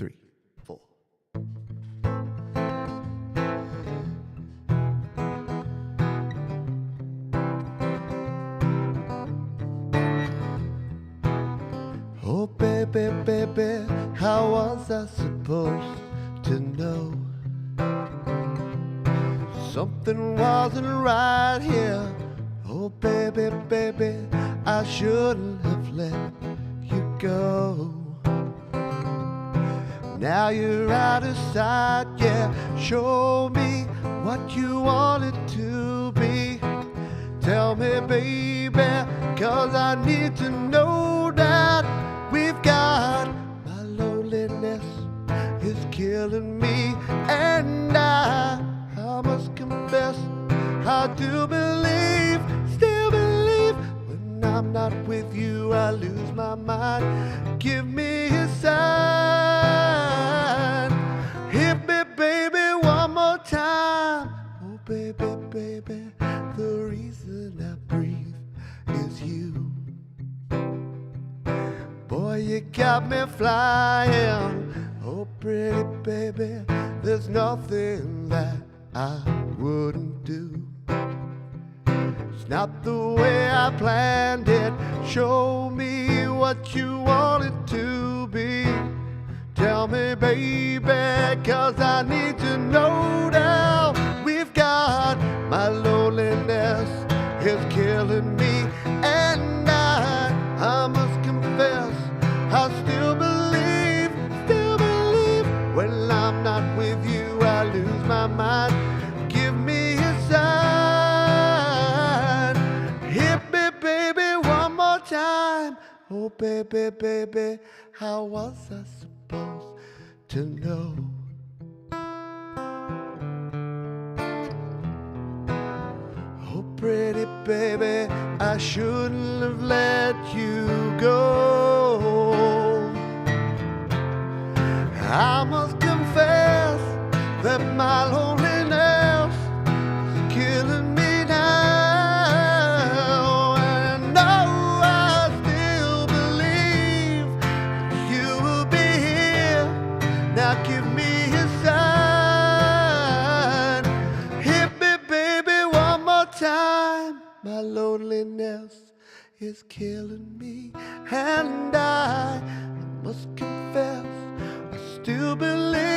3, 4. Oh, baby, baby, how was I supposed to know? Something wasn't right here. Oh, baby, baby, I shouldn't have let you go. Now you're out of sight, yeah. Show me what you want it to be. Tell me, baby, 'cause I need to know that we've got my loneliness is killing me. And I must confess, I do believe, still believe, when I'm not with you, I lose my mind. Give me a sign. Hit me, baby, one more time. Oh, baby, baby, the reason I breathe is you. Boy, you got me flying. Oh, pretty baby, there's nothing that I wouldn't do. It's not the way I planned it. Show me what you want it to be. Tell me, baby, 'cause I need to know now. We've got my loneliness is killing me. And I must confess, I still believe, when I'm not with you, I lose my mind. Give me a sign. Hit me, baby, one more time. Oh, baby, baby, how was I supposed to know? Oh, pretty baby, I shouldn't have let you go. I must confess that my loneliness is killing me now. And no, I still believe you will be here. Now give me a sign. Hit me, baby, one more time. My loneliness is killing me. And I must confess, still believe,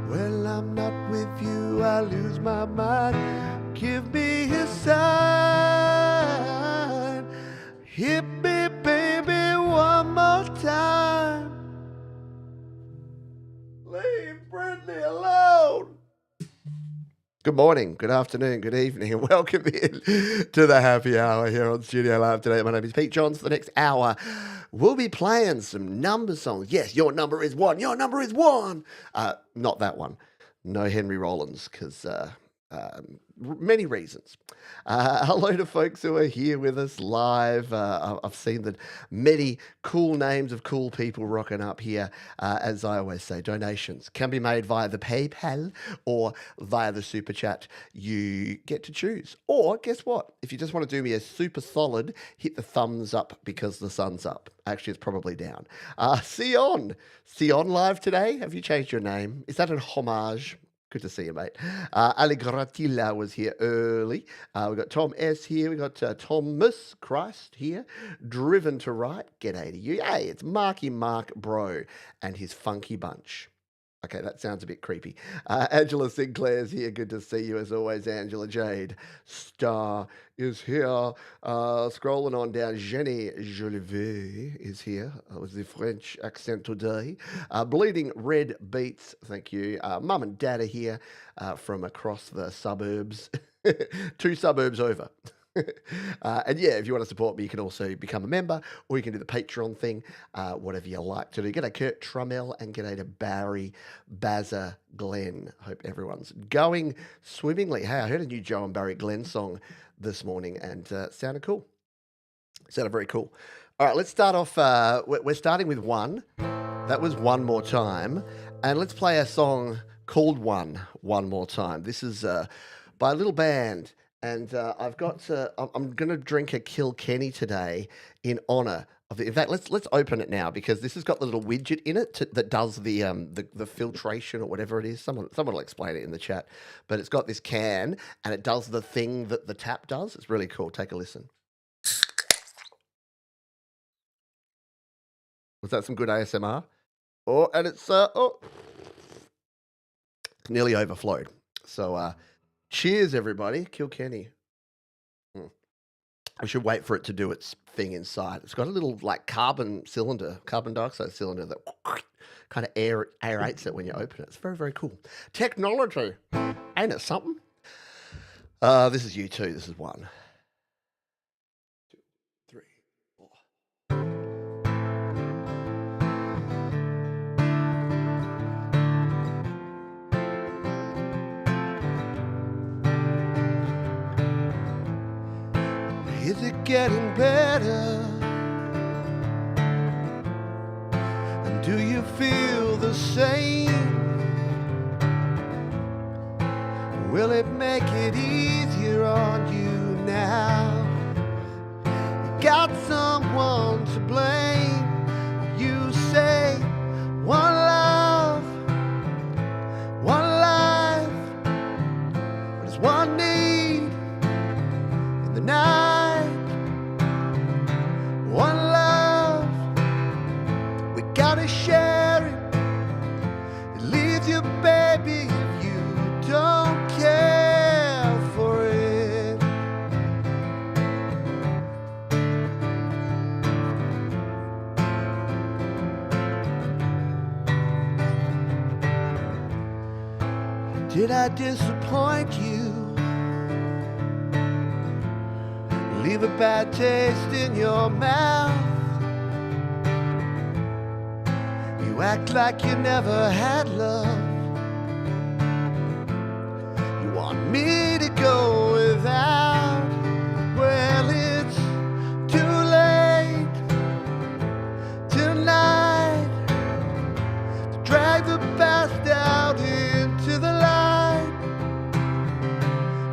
when I'm not with you, I lose my mind. Give me a sign. Hit me, baby, one more time. Leave Brittany alone. Good morning, good afternoon, good evening, and welcome in to the happy hour here on Studio Live today. My name is Pete Johns. For the next hour, we'll be playing some number songs. Yes, your number is one. Your number is one. Not that one. No Henry Rollins, because many reasons. Hello to folks who are here with us live. I've seen that many cool names of cool people rocking up here. As I always say, donations can be made via the PayPal or via the Super Chat. You get to choose. Or guess what? If you just want to do me a super solid, hit the thumbs up because the sun's up. Actually, it's probably down. Sion live today. Have you changed your name? Is that an homage? Good to see you, mate. Ali Gratilla was here early. We've got Tom S here. We've got Thomas Christ here. Driven to Right. G'day to you. Hey, it's Marky Mark Bro and his funky bunch. Okay, that sounds a bit creepy. Angela Sinclair's here. Good to see you as always, Angela. Jade Star is here. Scrolling on down, Jenny Jolivet is here with the French accent today. Bleeding Red Beats, thank you. Mum and Dad are here from across the suburbs. 2 suburbs over. And yeah, if you want to support me, you can also become a member, or you can do the Patreon thing, whatever you like to do. G'day Kurt Trummell and g'day to Barry Bazza Glenn. Hope everyone's going swimmingly. Hey, I heard a new Joe and Barry Glenn song this morning and sounded cool. Sounded very cool. All right, let's start off. We're starting with one. That was One More Time. And let's play a song called One More Time. This is by a little band. And I'm going to drink a Kilkenny today in honour In fact, let's open it now because this has got the little widget in it that does the filtration or whatever it is. Someone will explain it in the chat, but it's got this can and it does the thing that the tap does. It's really cool. Take a listen. Was that some good ASMR? Oh, and it's nearly overflowed. So cheers, everybody. Kilkenny. We should wait for it to do its thing inside. It's got a little like carbon dioxide cylinder that kind of aerates it when you open it. It's very, very cool. Technology. Ain't it something? This is U2. This is 1, 2, 3, 4. Is it getting better? And do you feel the same? Will it make it easier on you now? You got someone to blame. You say one love, one life, but it's one need in the night. One love, we gotta share it. It leaves you, baby, if you don't care for it. Did I disappoint you? Leave a bad taste in your mouth. You act like you never had love. You want me to go without. Well, it's too late tonight to drag the past out into the light.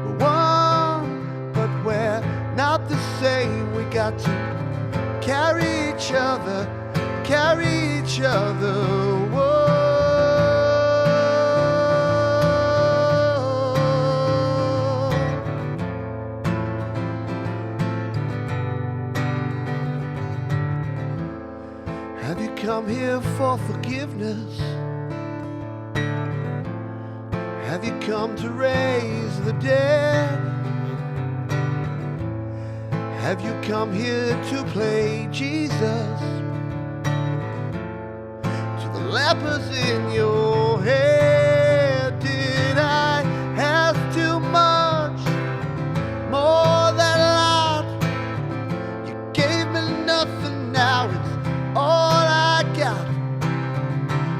We're one, but we're not the same. We got to carry each other, carry each other. Whoa. Have you come here for forgiveness? Have you come to raise the dead? Have you come here to play Jesus? To the lepers in your head, did I ask too much? More than a lot. You gave me nothing, now it's all I got.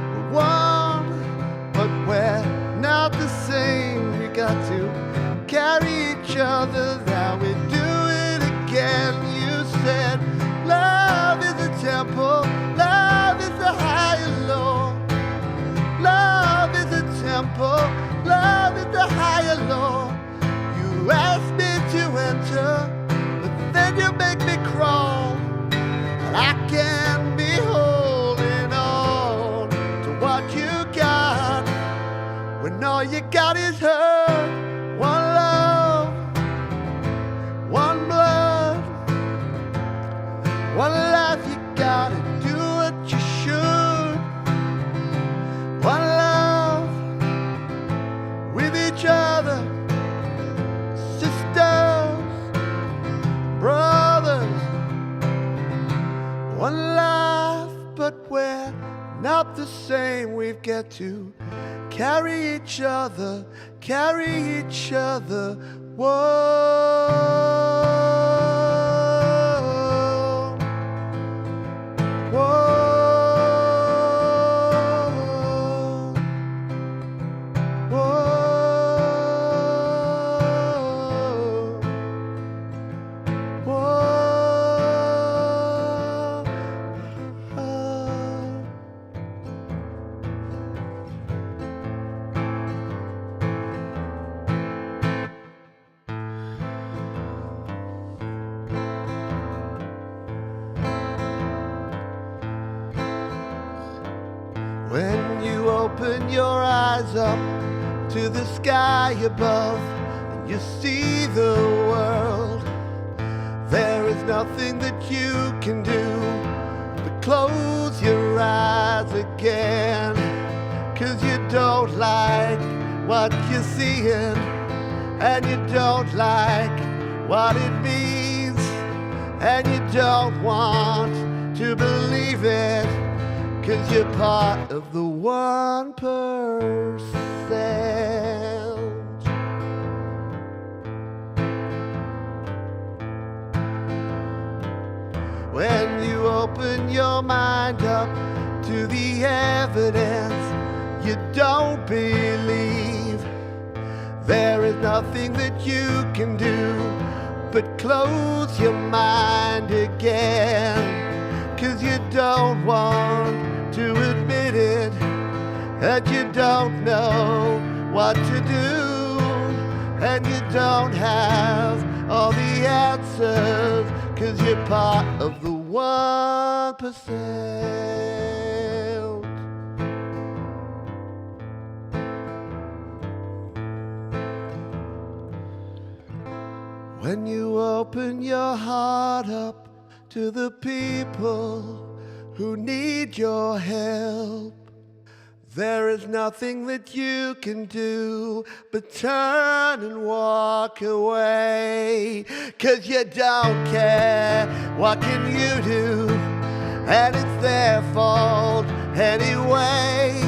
We're one, but we're not the same. We got to carry each other, now we do. You said love is a temple, love is a higher law. Love is a temple, love is a higher law. You asked me to enter, but then you make me crawl. And I can't be holding on to what you got when all you got is hurt. One love, one blood. One life, you gotta do what you should. One love with each other, sisters, brothers. One life, but we're not the same. We've got to carry each other, carry each other. Whoa. When you open your eyes up to the sky above and you see the world, there is nothing that you can do but close your eyes again. 'Cause you don't like what you're seeing, and you don't like what it means, and you don't want to believe it, 'cause you're part of the 1%. When you open your mind up to the evidence you don't believe, there is nothing that you can do but close your mind again. 'Cause you don't want to admit it, that you don't know what to do, and you don't have all the answers, 'cause you're part of the 1%. When you open your heart up to the people who need your help, there is nothing that you can do but turn and walk away. 'Cause you don't care, what can you do? And it's their fault anyway,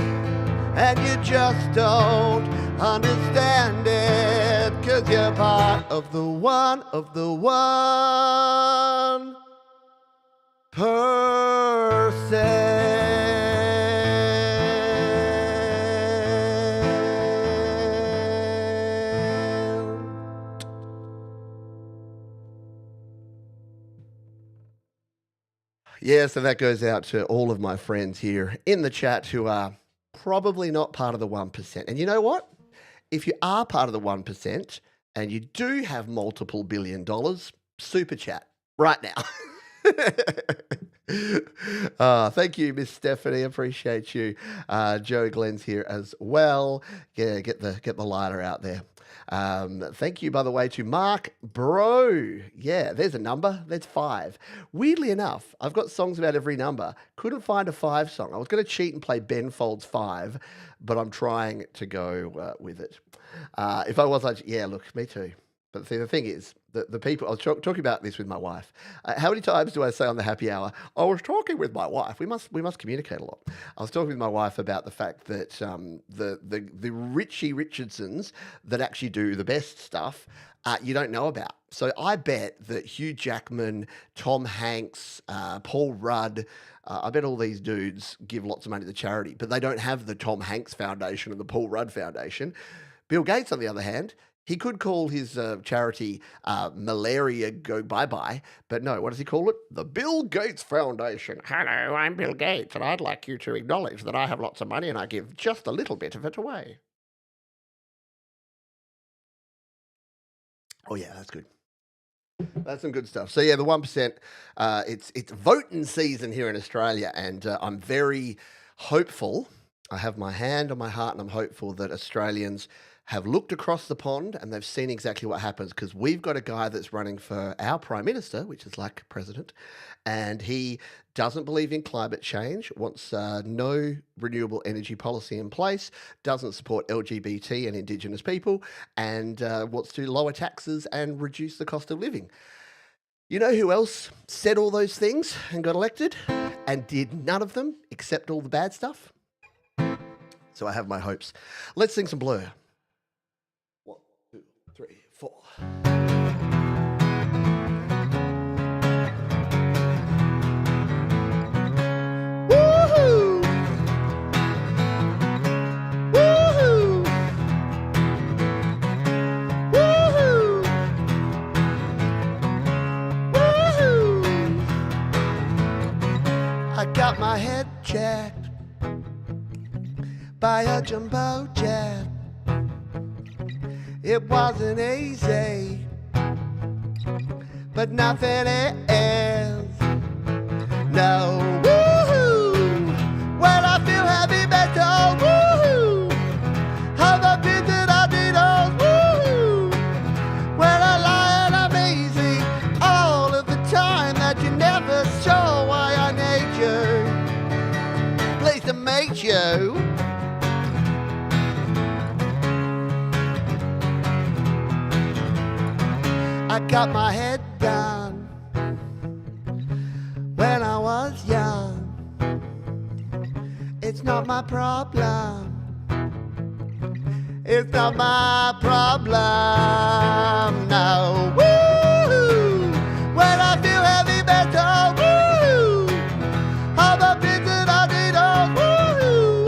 and you just don't understand it, 'cause you're part of the 1%. Yeah, so that goes out to all of my friends here in the chat who are probably not part of the 1%. And you know what? If you are part of the 1% and you do have multiple $billion, super chat right now. Thank you, Miss Stephanie. Appreciate you. Joe Glenn's here as well. Yeah, get the lighter out there. Thank you, by the way, to Mark Bro. Yeah, there's a number. That's 5. Weirdly enough, I've got songs about every number. Couldn't find a 5 song. I was going to cheat and play Ben Folds 5, but I'm trying to go with it. If I was, yeah, look, me too. But see, the thing is, the people, I was talking about this with my wife. How many times do I say on the happy hour, I was talking with my wife? We must communicate a lot. I was talking with my wife about the fact that the Richie Richardsons that actually do the best stuff, you don't know about. So I bet that Hugh Jackman, Tom Hanks, Paul Rudd, I bet all these dudes give lots of money to charity, but they don't have the Tom Hanks Foundation and the Paul Rudd Foundation. Bill Gates, on the other hand, he could call his charity Malaria Go Bye-Bye, but no, what does he call it? The Bill Gates Foundation. Hello, I'm Bill Gates, and I'd like you to acknowledge that I have lots of money and I give just a little bit of it away. Oh, yeah, that's good. That's some good stuff. So, yeah, the 1%, it's voting season here in Australia, and I'm very hopeful. I have my hand on my heart, and I'm hopeful that Australians have looked across the pond and they've seen exactly what happens, because we've got a guy that's running for our Prime Minister, which is like president, and he doesn't believe in climate change, wants no renewable energy policy in place, doesn't support LGBT and Indigenous people, and wants to lower taxes and reduce the cost of living. You know who else said all those things and got elected and did none of them except all the bad stuff? So I have my hopes. Let's sing some Blur. 1, 2, 3, 4. Woohoo! Woohoo! Woohoo! Woohoo! I got my head checked by a jumbo jet. It wasn't easy, but nothing is. No, woohoo! Well, I feel heavy metal show. I got my head done when I was young. It's not my problem. It's not my problem, no. Woo! When I feel heavy metal, woo! I'm a bit that I need on, woo!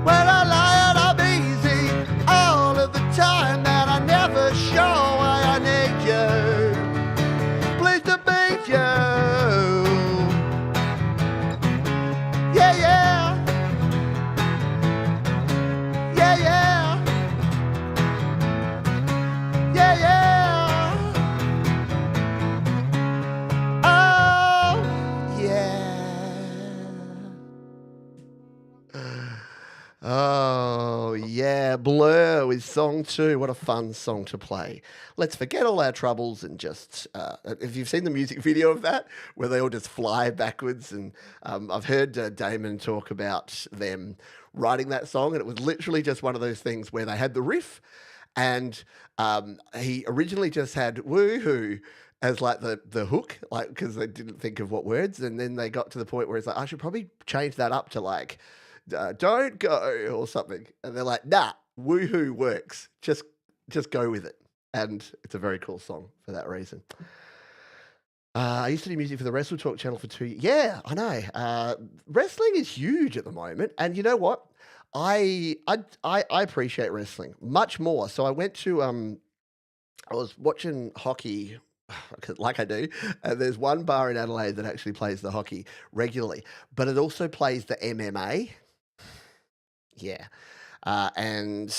When I lie and I'm easy all of the time, and I never show why I need you. Pleased to meet you. Yeah, yeah. Yeah, yeah. Yeah, yeah. Oh, yeah. Oh, yeah. Blur with song 2. What a fun song to play. Let's forget all our troubles and just, if you've seen the music video of that, where they all just fly backwards, and I've heard Damon talk about them writing that song, and it was literally just one of those things where they had the riff, and he originally just had woohoo as like the hook, like, because they didn't think of what words, and then they got to the point where it's like, I should probably change that up to like, don't go or something, and they're like, nah, woohoo works, just go with it. And it's a very cool song for that reason. I used to do music for the Wrestle Talk channel for 2 years. Yeah, I know. Wrestling is huge at the moment, and you know what? I appreciate wrestling much more. So I went to I was watching hockey, like I do, and there's one bar in Adelaide that actually plays the hockey regularly, but it also plays the MMA. Yeah, and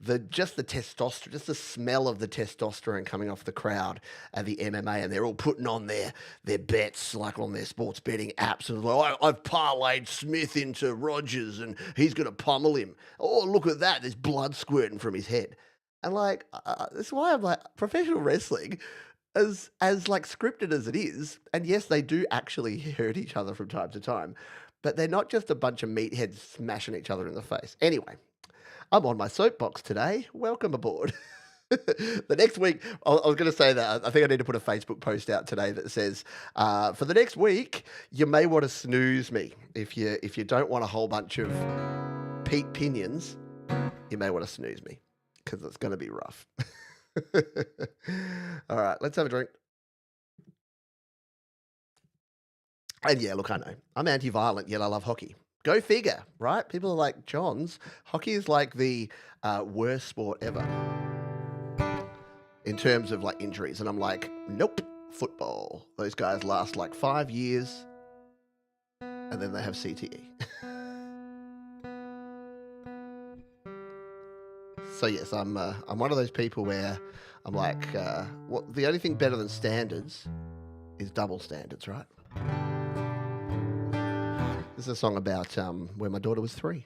the just the testosterone, just the smell of the testosterone coming off the crowd at the MMA, and they're all putting on their bets, like on their sports betting apps, and like, I've parlayed Smith into Rogers, and he's going to pummel him. Oh, look at that! There's blood squirting from his head, and like that's why I'm like, professional wrestling, as like scripted as it is, and yes, they do actually hurt each other from time to time, but they're not just a bunch of meatheads smashing each other in the face. Anyway, I'm on my soapbox today. Welcome aboard. The next week, I was going to say that I think I need to put a Facebook post out today that says, for the next week, you may want to snooze me. If you don't want a whole bunch of Pete Pinions, you may want to snooze me, because it's going to be rough. All right, let's have a drink. And yeah, look, I know. I'm anti-violent, yet I love hockey. Go figure, right? People are like, Johns, hockey is like the worst sport ever in terms of like injuries. And I'm like, nope, football. Those guys last like 5 years and then they have CTE. So yes, I'm one of those people where I'm like, what? The only thing better than standards is double standards, right? This is a song about when my daughter was 3.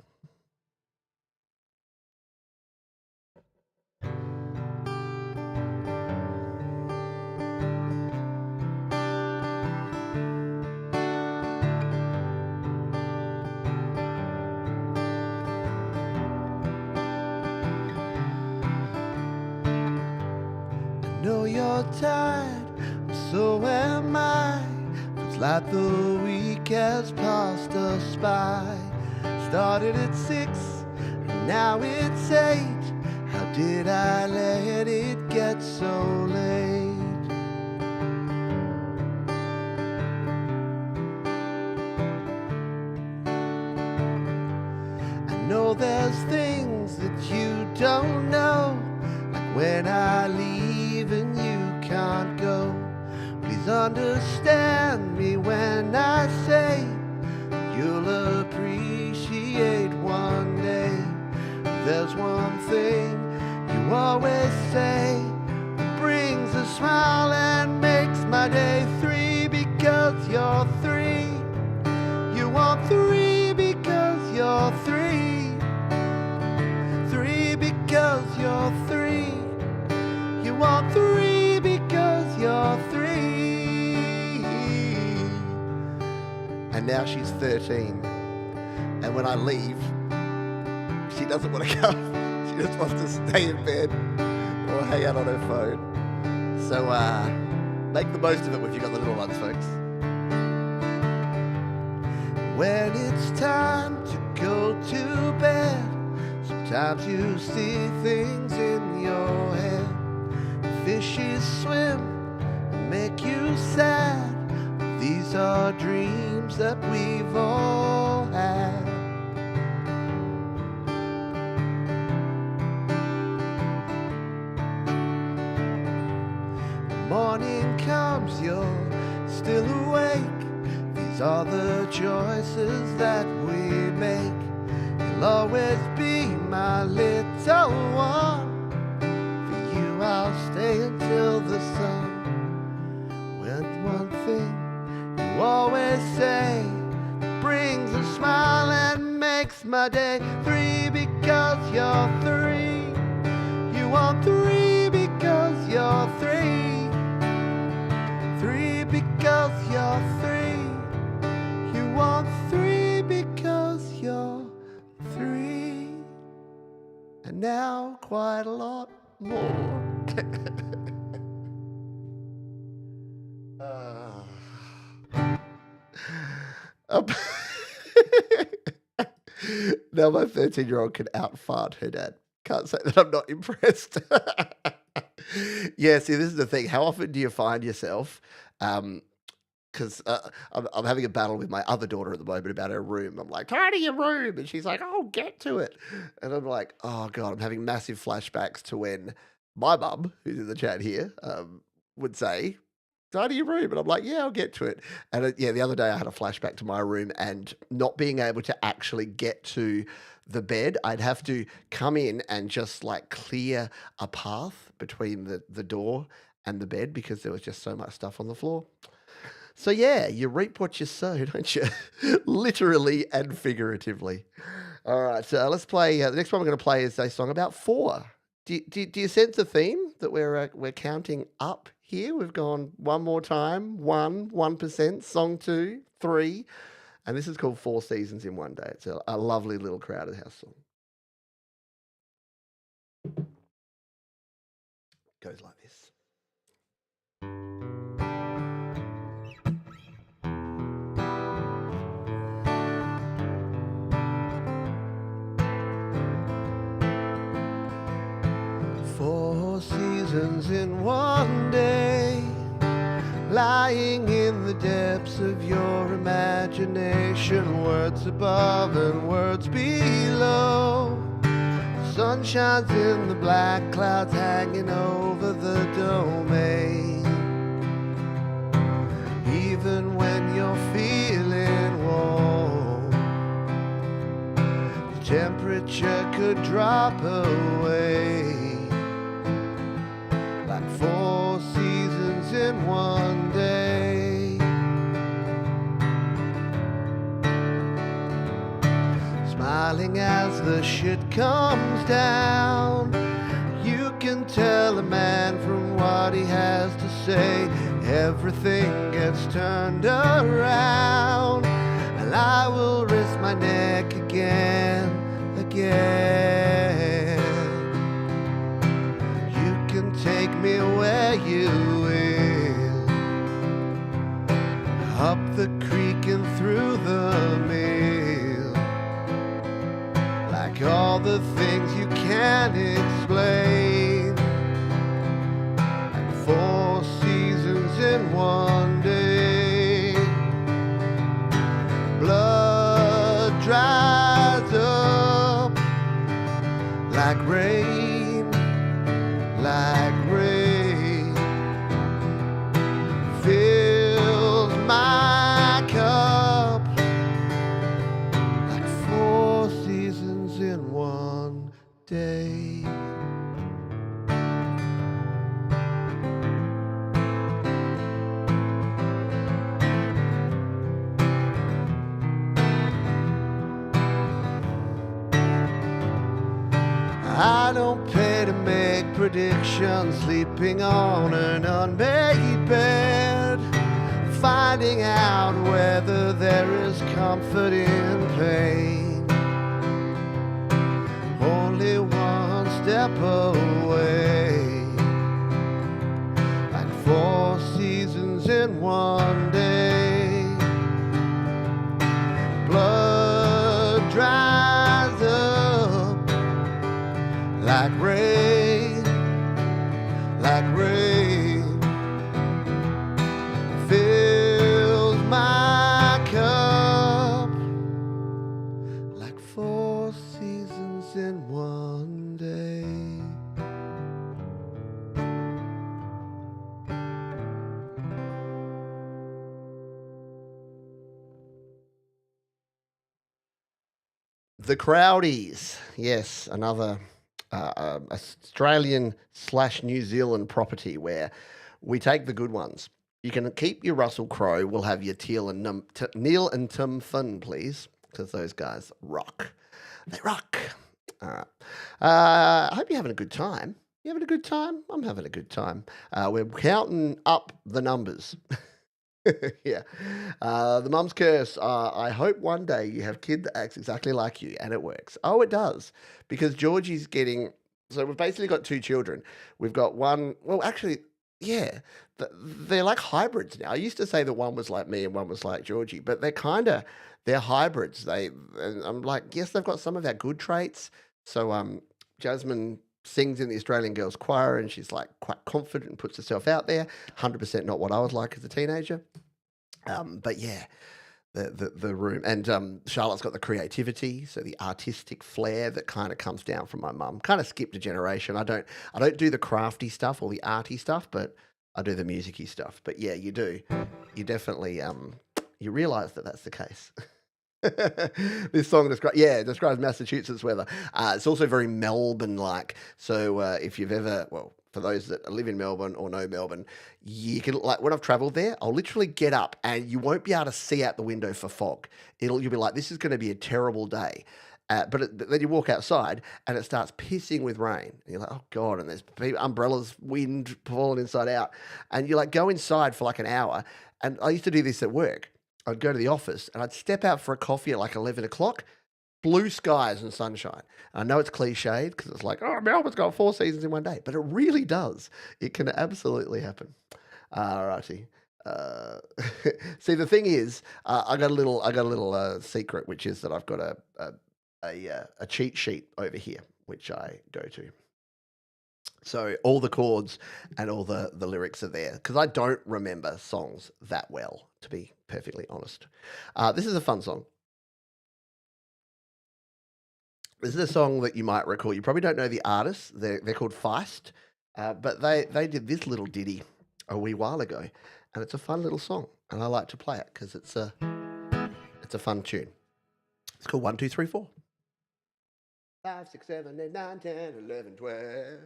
I know you're tired, so am I. Feels like the week has passed us by. Started at 6, and now it's 8. How did I let it get so late? I know there's things that you don't know, like when I leave and you can't go. Please understand me when I say you'll appreciate one day. There's one thing you always say that brings a smile and makes my day. 3 because you're 3. You want 3 because you're 3. 3 because you're 3. You want 3 because you're 3. And and now she's 13. And when I leave, she doesn't want to come. She just wants to stay in bed or hang out on her phone. So make the most of it if you've got the little ones, folks. When it's time to go to bed, sometimes you see things in your head. Fishes swim and make you sad. These are dreams that we've all had. The morning comes, you're still awake. These are the choices that we make. You'll always be my little one. For you I'll stay until the sun. When one thing you always say brings a smile and makes my day. 3 because you're 3. You want 3 because you're 3. 3 because you're 3. You want 3 because you're 3. And now quite a lot more. Now my 13-year-old can out-fart her dad. Can't say that I'm not impressed. Yeah, see, this is the thing. How often do you find yourself, because I'm having a battle with my other daughter at the moment about her room. I'm like, tidy your room. And she's like, oh, get to it. And I'm like, oh, God, I'm having massive flashbacks to when my mum, who's in the chat here, would say, tidy your room. And I'm like, yeah, I'll get to it. And yeah, the other day I had a flashback to my room and not being able to actually get to the bed. I'd have to come in and just like clear a path between the door and the bed because there was just so much stuff on the floor. So yeah, you reap what you sow, don't you? Literally and figuratively. All right, so let's play. The next one we're going to play is a song about 4. Do you sense a theme that we're counting up here? We've gone one more time, 1%, song 2, 3, and this is called 4 Seasons in One Day. It's a lovely little Crowded House song. Goes like this. Seasons in one day, lying in the depths of your imagination, words above and words below. Sun shines in the black clouds hanging over the domain. Even when you're feeling warm, the temperature could drop away. 4 seasons in one day. Smiling as the shit comes down, you can tell a man from what he has to say. Everything gets turned around, and I will risk my neck again. Take me where you will, up the creek and through the mill, like all the things you can't explain. And 4 seasons in one day, blood dries up like rain, like rain, fills my cup, like 4 seasons in one day. I don't pay to make predictions, sleeping on an unmade bed, finding out where whether there is comfort in pain. Only one step away, like 4 seasons in one day. Blood dries up like rain, like rain. Fills my cup like 4 seasons in one day. The Crowdies, yes, another Australian/New Zealand property where we take the good ones. You can keep your Russell Crowe. We'll have your Neil and Tim Finn, please, because those guys rock. They rock. All right. I hope you're having a good time. You having a good time? I'm having a good time. We're counting up the numbers. Yeah. The mum's curse. I hope one day you have a kid that acts exactly like you, and it works. Oh, it does. Because Georgie's getting. So we've basically got 2 children. We've got one. Well, actually, yeah. They're like hybrids now. I used to say that one was like me and one was like Georgie, but they're hybrids. And I'm like, yes, they've got some of our good traits. So Jasmine sings in the Australian Girls Choir, and she's like quite confident and puts herself out there. 100% not what I was like as a teenager. But yeah, the room, and Charlotte's got the creativity, so the artistic flair that kind of comes down from my mum. Kind of skipped a generation. I don't do the crafty stuff or the arty stuff, but I do the musicy stuff. But yeah, you do. You definitely you realise that that's the case. This song describes Massachusetts weather. It's also very Melbourne-like. So if you've ever, well, for those that live in Melbourne or know Melbourne, you can, like, when I've travelled there, I'll literally get up and you won't be able to see out the window for fog. You'll be like, this is going to be a terrible day. But then you walk outside and it starts pissing with rain. And you're like, oh God, and there's umbrellas, wind falling inside out. And you like go inside for like an hour. And I used to do this at work. I'd go to the office and I'd step out for a coffee at like 11 o'clock, blue skies and sunshine. I know it's cliched because it's like, oh, Melbourne's got 4 seasons in one day, but it really does. It can absolutely happen. Righty. See, the thing is, I got a little secret, which is that I've got a cheat sheet over here, which I go to. So all the chords and all the lyrics are there because I don't remember songs that well, to be perfectly honest. This is a fun song. This is a song that you might recall. You probably don't know the artists. They're called Feist, but they did this little ditty a wee while ago, and it's a fun little song, and I like to play it because it's a fun tune. It's called 1, 2, 3, 4. 5, 6, 7, 8, 9, 10, 11, 12.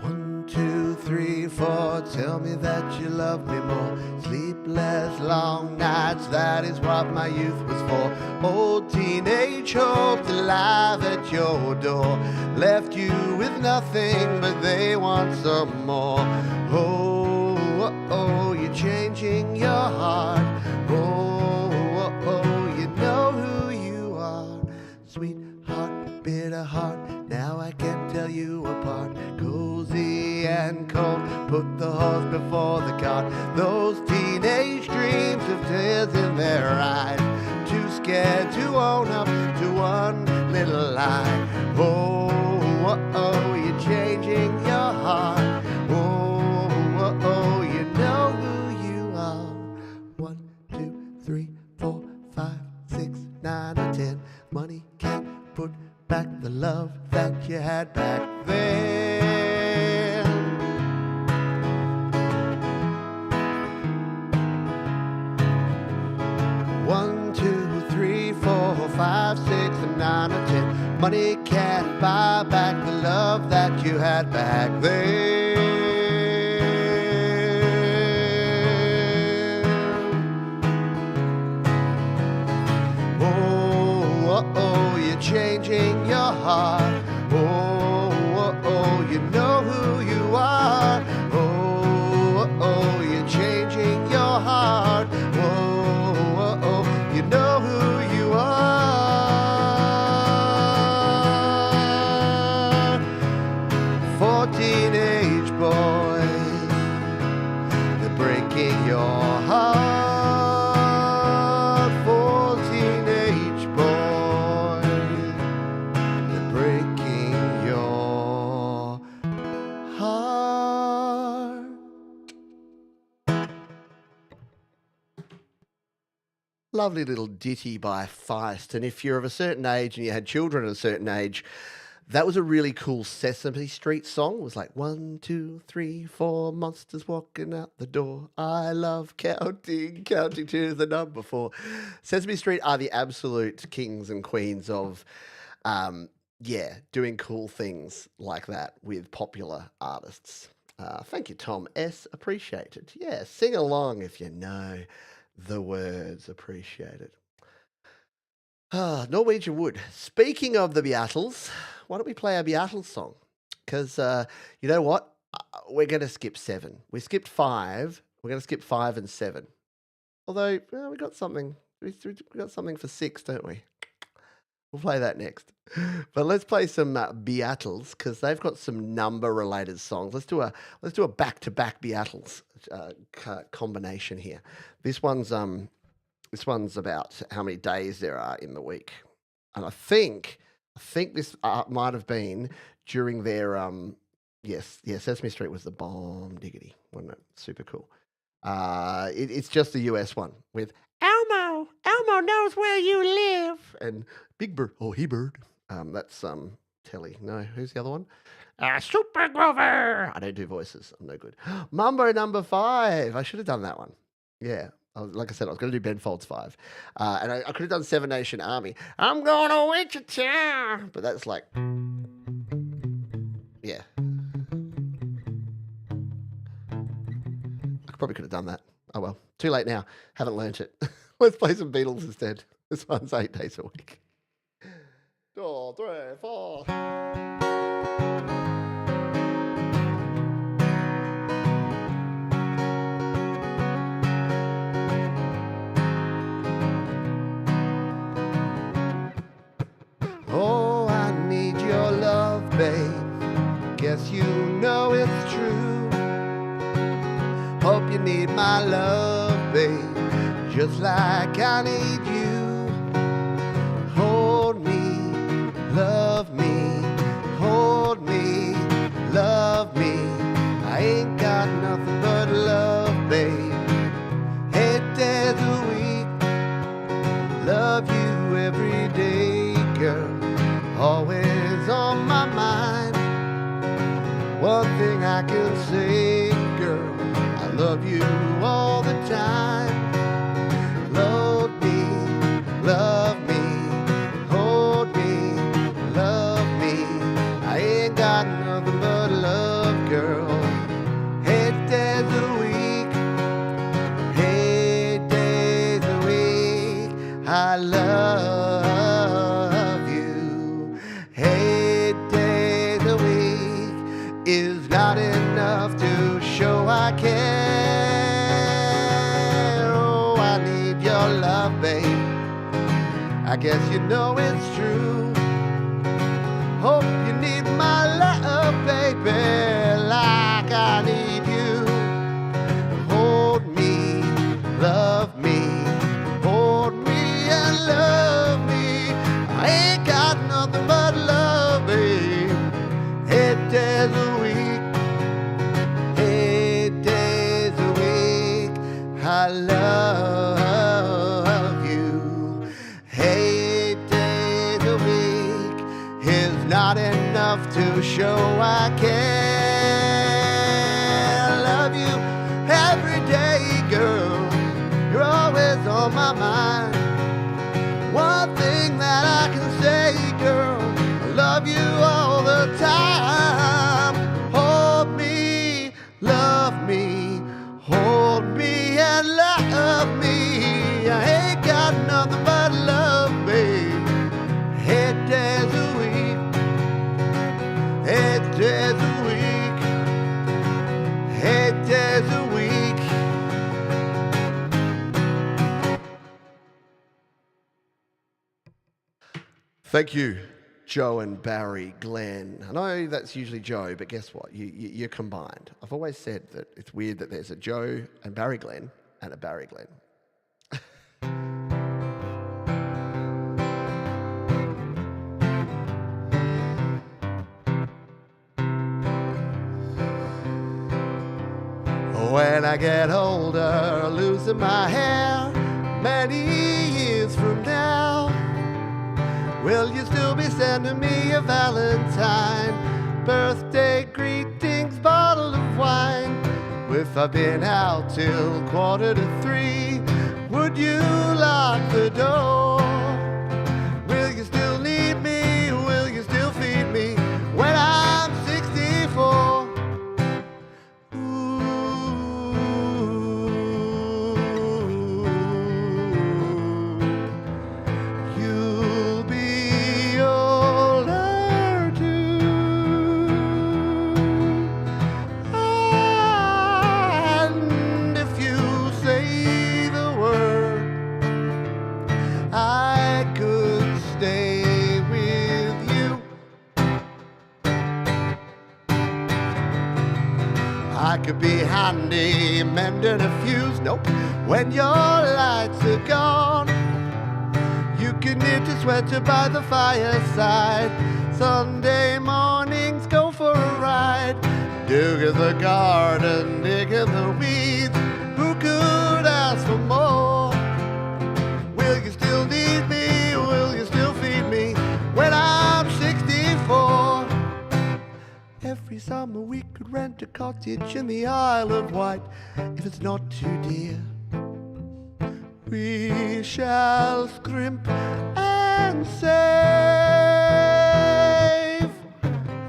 1, 2, 3, 4. Tell me that you love me more. Sleepless long nights, that is what my youth was for. Old teenage hopes alive at your door. Left you with nothing, but they want some more. Oh, oh, oh, you're changing your heart. Oh, oh, oh, you know who you are. Sweetheart, bitter heart, now I can tell you apart. Cozy and cold, put the horse before the cart. Those teenage dreams of tears in their eyes, too scared to own up to one little lie. Oh, oh, oh, you're changing your heart. Oh, oh, oh, you know who you are. 1, 2, 3, 4, 5, 6, 9, or 10. Money can't put back the love that you had back then. 1, 2, 3, 4, 5, 6, and 9, or 10. Money can't buy back the love that you had back then. Oh, oh, oh, you're changing your heart. Oh, oh, oh, Lovely little ditty by Feist. And if you're of a certain age and you had children at a certain age, that was a really cool Sesame Street song. It was like 1, 2, 3, 4 monsters walking out the door. I love counting, counting to the number 4. Sesame Street are the absolute kings and queens of, doing cool things like that with popular artists. Thank you, Tom S. Appreciate it. Yeah, sing along if you know the words. Appreciate it. Norwegian Wood. Speaking of the Beatles, why don't we play a Beatles song? Because you know what? We're going to skip 7. We skipped 5. We're going to skip 5 and 7. Although we got something. We got something for 6, don't we? We'll play that next. But let's play some Beatles because they've got some number-related songs. Let's do a back-to-back Beatles combination here. This one's about how many days there are in the week, and I think this might have been during their Sesame Street was the bomb diggity, wasn't it? Super cool. It's just the US one with Elmo knows where you live, and Big Bird, oh he bird. That's Telly. No, who's the other one? Super Grover. I don't do voices. I'm no good. Mambo number 5. I should have done that one. Yeah. Like I said, I was going to do Ben Folds 5. And I could have done Seven Nation Army. I'm going to Wichita. But that's like, yeah. I probably could have done that. Oh well. Too late now. Haven't learnt it. Let's play some Beatles instead. This one's 8 days a week. 2, 3, 4. Oh, I need your love, babe. Guess you know it's true. Hope you need my love, babe, just like I need you. Hold me, love me, hold me, love me. I ain't got nothing but love, babe. 8 days a week, love you every day, girl. Always on my mind. One thing I can say, girl, I love you all the time. Love me, hold me, love me. I ain't got nothing but love, girl. 8 days a week, 8 days a week, I love you. 8 days a week is not enough to show I care. Oh, I need your love, babe. I guess you know it's true. Hope you need my love, baby, like I need you. Hold me, love me, hold me and love me. I ain't got nothing but love, babe. 8 days a week, 8 days a week, I love you. 8 days a week is not enough to show I care. Love you every day, girl. You're always on my mind. One thing that I can say, girl, I love you all the time. Hold me, love me, hold me and love me. I ain't got nothing but love, babe. 8 days a week, 8 days a week, 8 days a week. Thank you, Joe and Barry Glenn. I know that's usually Joe, but guess what? You're combined. I've always said that it's weird that there's a Joe and Barry Glenn and a Barry Glenn. When I get older, losing my hair, many years from now? Will you still be sending me a Valentine? Birthday greetings, bottle of wine. If I've been out till 2:45, would you lock the door? Will you still need me? Will you still feed me when I'm 64? You'll be older too. And if you say the word, I could stay with you. I could be handy mending a fuse. Nope. When your lights are gone, you can knit a sweater by the fireside. Sunday mornings, go for a ride. Dig in the garden, dig in the weeds. Who could ask for more? Will you still need me? Will you still feed me when I'm 64? Every summer we could rent a cottage in the Isle of Wight, if it's not too dear. We shall scrimp and save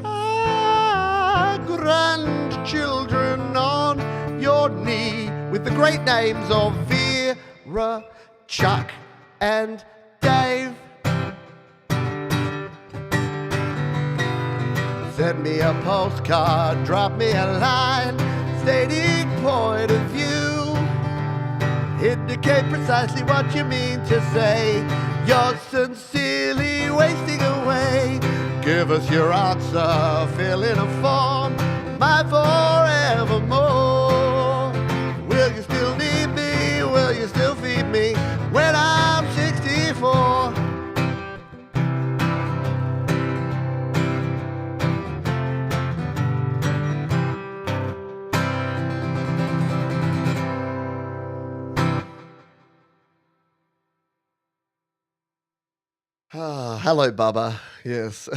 our grandchildren on your knee, with the great names of Vera, Chuck and Dave. Send me a postcard, drop me a line, stating point of view. Indicate precisely what you mean to say. You're sincerely wasting away. Give us your answer, fill in a form, my forevermore. Will you still need me? Will you still feed me when I'm 64? Ah, hello, Bubba. Yes.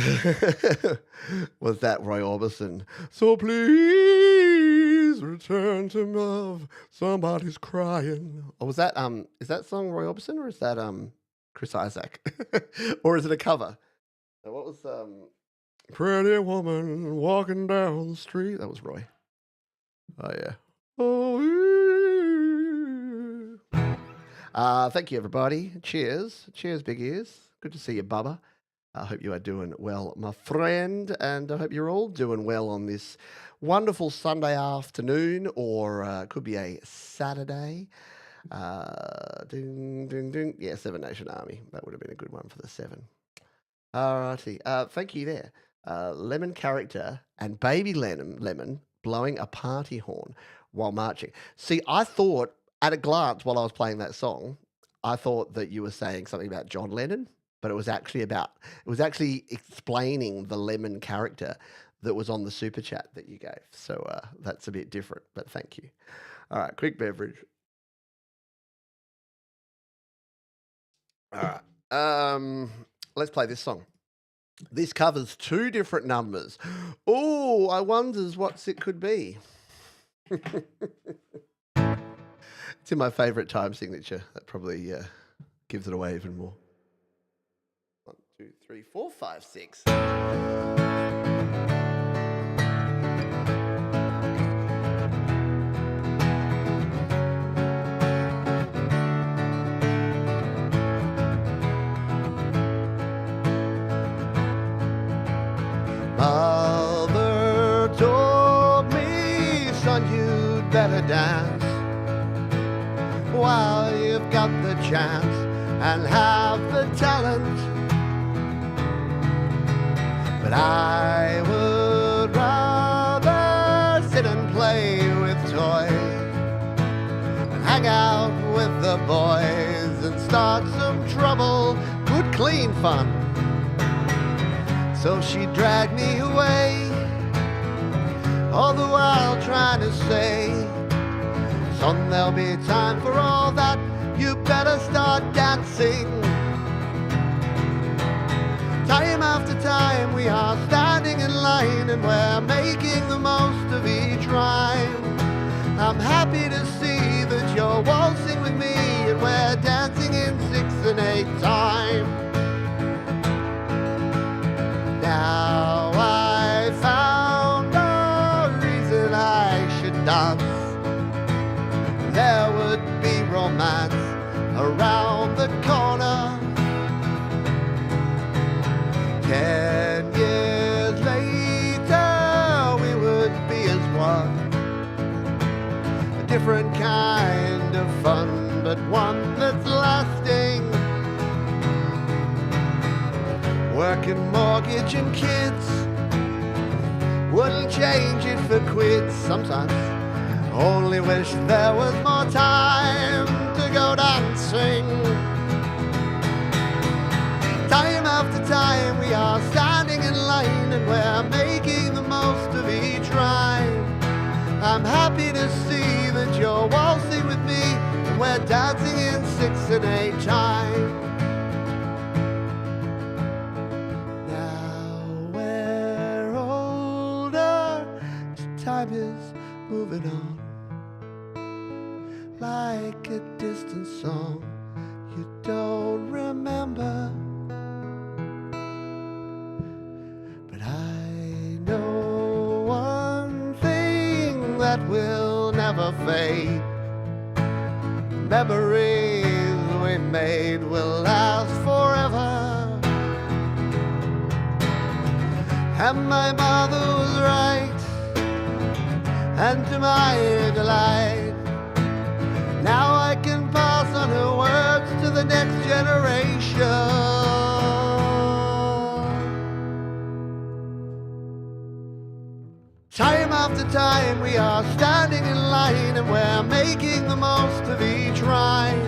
Was that Roy Orbison? So please return to love. Somebody's crying. Or was that is that song Roy Orbison, or is that Chris Isaac? Or is it a cover? What was Pretty Woman Walking Down the Street? That was Roy. Oh yeah. Oh, thank you, everybody. Cheers. Cheers, big ears. Good to see you, Bubba. I hope you are doing well, my friend, and I hope you're all doing well on this wonderful Sunday afternoon, or it could be a Saturday. Ding, ding, ding. Yeah, Seven Nation Army. That would have been a good one for the 7. Alrighty. Thank you there. Lemon character and baby Lemon blowing a party horn while marching. See, I thought at a glance while I was playing that song, I thought that you were saying something about John Lennon, but it was actually explaining the Lemon character that was on the super chat that you gave. So that's a bit different, but thank you. All right, quick beverage. All right. Let's play this song. This covers 2 different numbers. Oh, I wonders what it could be. It's in my favourite time signature. That probably gives it away even more. 1, 2, 3, 4, 5, 6. Mother told me, son, you'd better dance while you've got the chance and have the talent. But I would rather sit and play with toys and hang out with the boys and start some trouble, good clean fun. So she dragged me away, all the while trying to say, son, there'll be time for all that you better start dancing. Time after time we are standing in line and we're making the most of each rhyme. I'm happy to see that you're waltzing with me and we're dancing in 6 and 8 time. Now I found a reason I should dance. There would be romance around the corner. 10 years later we would be as one. A different kind of fun, but one that's lasting. Work and mortgage and kids, wouldn't change it for quids. Sometimes only wish there was more time to go dancing. Time after time we are standing in line and we're making the most of each rhyme. I'm happy to see that you're waltzing with me and we're dancing in 6 and 8 time. Now we're older, time is moving on like a distant song you don't remember. But I know one thing that will never fade. Memories we made will last forever. And my mother was right, and to my delight, now I can pass on her words to the next generation. Time after time we are standing in line and we're making the most of each rhyme.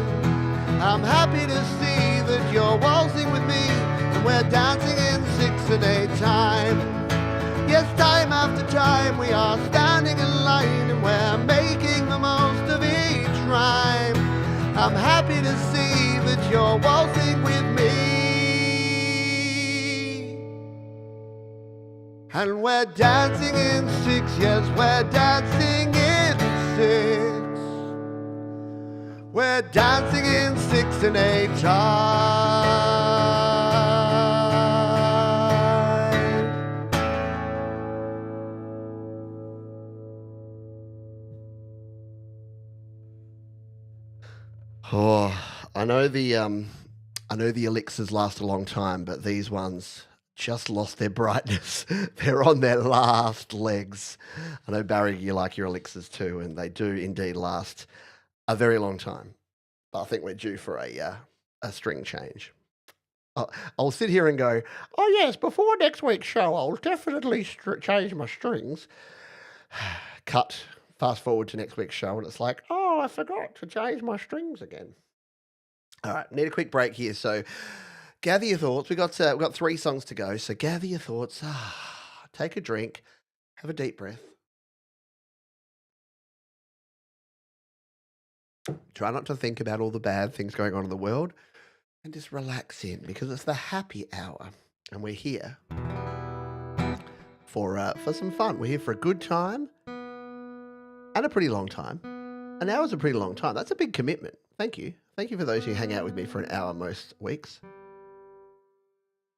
I'm happy to see that you're waltzing with me and we're dancing in 6 and 8 time. Yes, time after time we are standing in line and we're making the most of each rhyme. I'm happy to see that you're waltzing with me and we're dancing in 6. Yes, we're dancing in 6. We're dancing in 6 and 8 time. Oh, I know the elixirs last a long time, but these ones just lost their brightness. They're on their last legs. I know, Barry, you like your elixirs too, and they do indeed last a very long time. But I think we're due for a string change. I'll sit here and go, oh yes, before next week's show, I'll definitely change my strings. Cut. Fast forward to next week's show, and it's like, oh, I forgot to change my strings again. All right, need a quick break here. So gather your thoughts. We've got 3 songs to go. So gather your thoughts. Take a drink. Have a deep breath. Try not to think about all the bad things going on in the world. And just relax in, because it's the happy hour. And we're here for some fun. We're here for a good time. And a pretty long time. An hour's a pretty long time. That's a big commitment. Thank you. Thank you for those who hang out with me for an hour most weeks.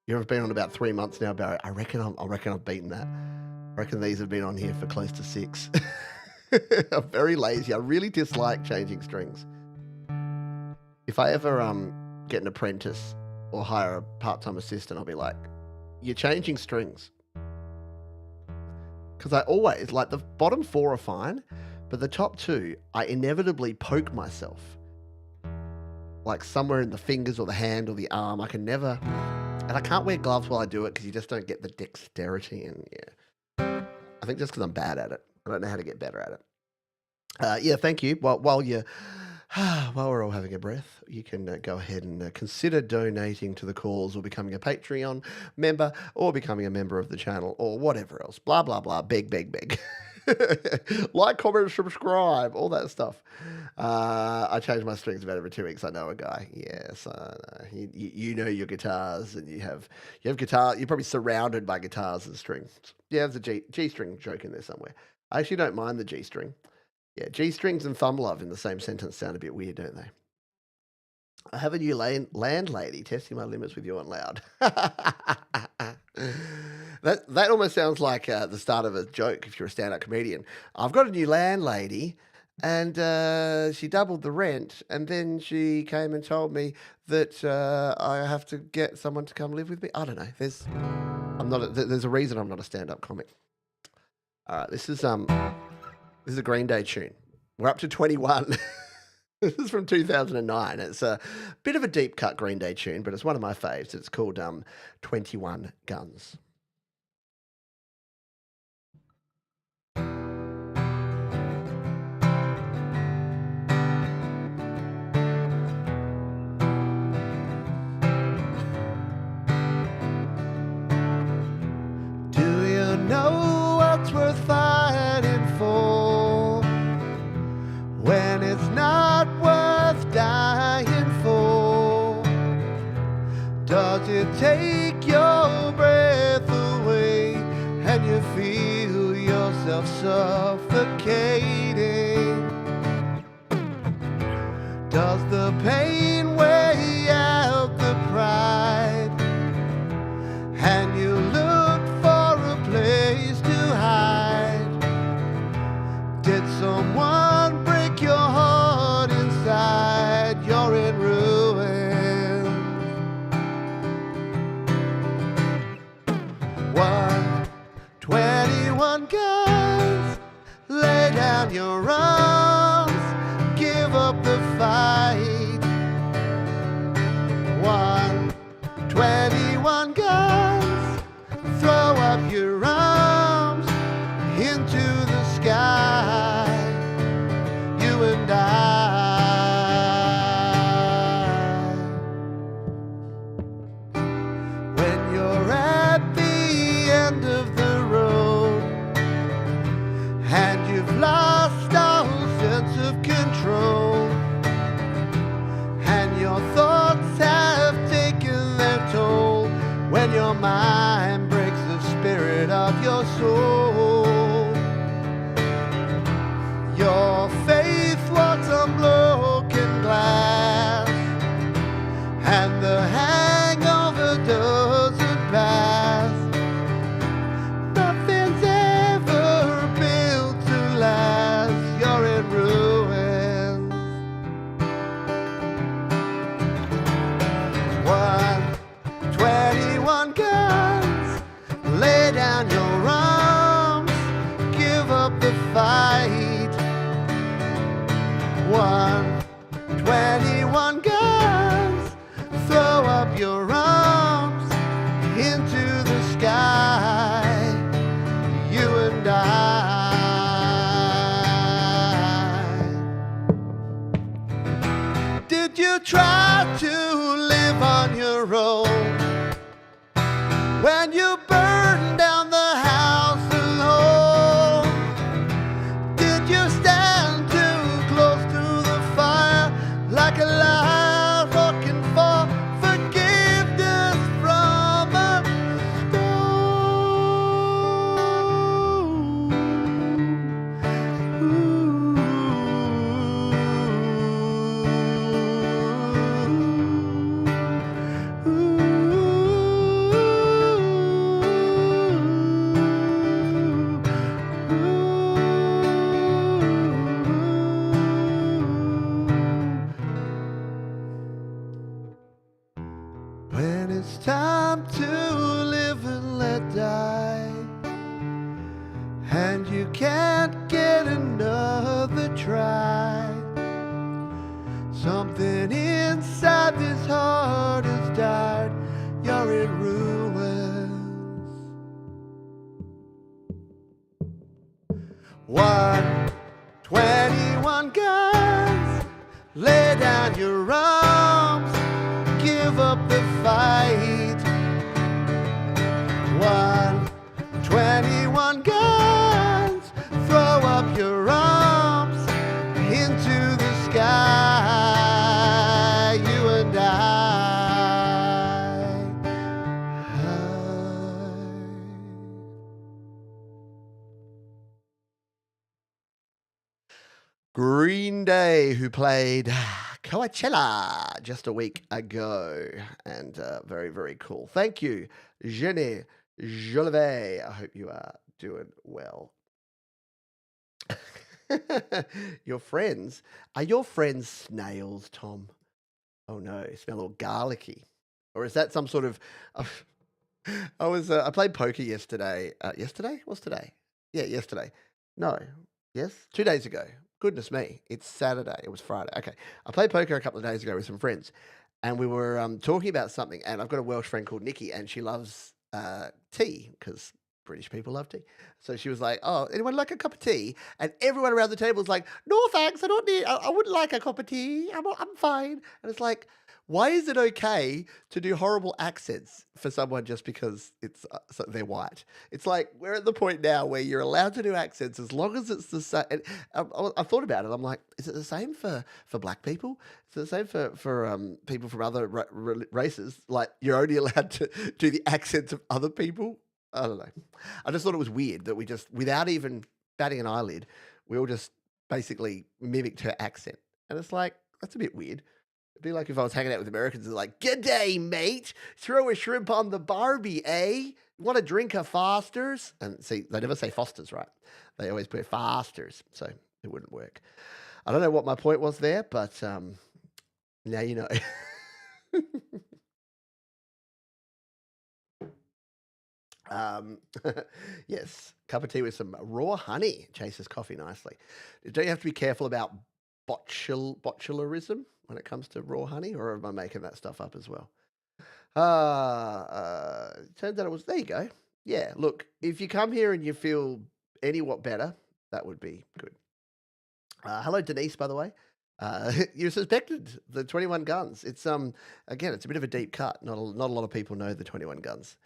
You've been on about 3 months now, Barry. I reckon I've beaten that. I reckon these have been on here for close to 6. I'm very lazy. I really dislike changing strings. If I ever get an apprentice or hire a part-time assistant, I'll be like, you're changing strings. Because I always, like, the bottom 4 are fine, but the top 2, I inevitably poke myself. Like somewhere in the fingers or the hand or the arm. I can never, and I can't wear gloves while I do it because you just don't get the dexterity. And yeah, I think just because I'm bad at it. I don't know how to get better at it. Yeah, thank you. While we're all having a breath, you can go ahead and consider donating to the cause or becoming a Patreon member or becoming a member of the channel or whatever else. Blah, blah, blah. Beg, beg, beg. Like, comment, subscribe, all that stuff. I change my strings about every 2 weeks. I know a guy. Yes, I know. You know your guitars, and you have guitar. You're probably surrounded by guitars and strings. Yeah, there's a G string joke in there somewhere. I actually don't mind the G string. Yeah, G strings and thumb love in the same sentence sound a bit weird, don't they? I have a new landlady testing my limits with you on loud. That almost sounds like the start of a joke if you're a stand-up comedian. I've got a new landlady, and she doubled the rent, and then she came and told me that I have to get someone to come live with me. I don't know. There's a reason I'm not a stand-up comic. All right, this is a Green Day tune. We're up to 21. This is from 2009. It's a bit of a deep cut Green Day tune, but it's one of my faves. It's called 21 Guns. Do you know what's worth fighting for when it's not worth dying for? Does it take your breath away and you feel yourself suffocating? Does the pain weigh out the pride and you look for a place to hide? Did someone break your heart inside? You're in ruin. 21 guns, lay down your arms, give up the fight. 21 guns, throw up your arms into the sky. You and I. When you're at the end of the road and you've lost all sense of control and your thoughts have taken their toll, when your mind breaks the spirit of your soul, your faith walks on broken glass, and the hangover doesn't pass. Nothing's ever built to last. You're in ruins. 21 guns, lay down your arms, give up the fight. 21 guns, throw up your arms into the sky. You and I. Did you try to live on your own when you burned down the house alone? Did you stand too close to the fire like a live looking for forgiveness from a when it's time to live and let die, and you can't get another try. Something inside this heart has died. You're in ruins. 21 guns, lay down your arms, give up the fight. 21 guns, throw Green Day, who played Coachella just a week ago. And very, very cool. Thank you, Jenny Jolivet. I hope you are doing well. Your friends? Are your friends snails, Tom? Oh no, they smell all garlicky. Or is that some sort of... I played poker yesterday. Yesterday? What's today? Yeah, yesterday. No. Yes? 2 days ago. Goodness me. It's Saturday. It was Friday. Okay. I played poker a couple of days ago with some friends, and we were talking about something, and I've got a Welsh friend called Nikki, and she loves tea, because British people love tea. So she was like, "Oh, anyone like a cup of tea?" And everyone around the table was like, "No, thanks. I wouldn't like a cup of tea. I'm fine." And it's like, why is it okay to do horrible accents for someone just because they're white? It's like we're at the point now where you're allowed to do accents as long as it's the same. And I thought about it. I'm like, is it the same for black people? Is it the same for people from other races? Like you're only allowed to do the accents of other people? I don't know. I just thought it was weird that we just, without even batting an eyelid, we all just basically mimicked her accent. And it's like, that's a bit weird. It'd be like if I was hanging out with Americans and like, "G'day, mate. Throw a shrimp on the Barbie, eh? You want a drink of Foster's?" And see, they never say Foster's, right? They always put Foster's, so it wouldn't work. I don't know what my point was there, but now you know. Yes, cup of tea with some raw honey chases coffee nicely. Don't you have to be careful about botulism when it comes to raw honey, or am I making that stuff up as well? Turns out it was. There you go. Yeah, look, if you come here and you feel any what better, that would be good. Hello, Denise, by the way. You suspected the 21 Guns. It's again, it's a bit of a deep cut. Not a lot of people know the 21 Guns.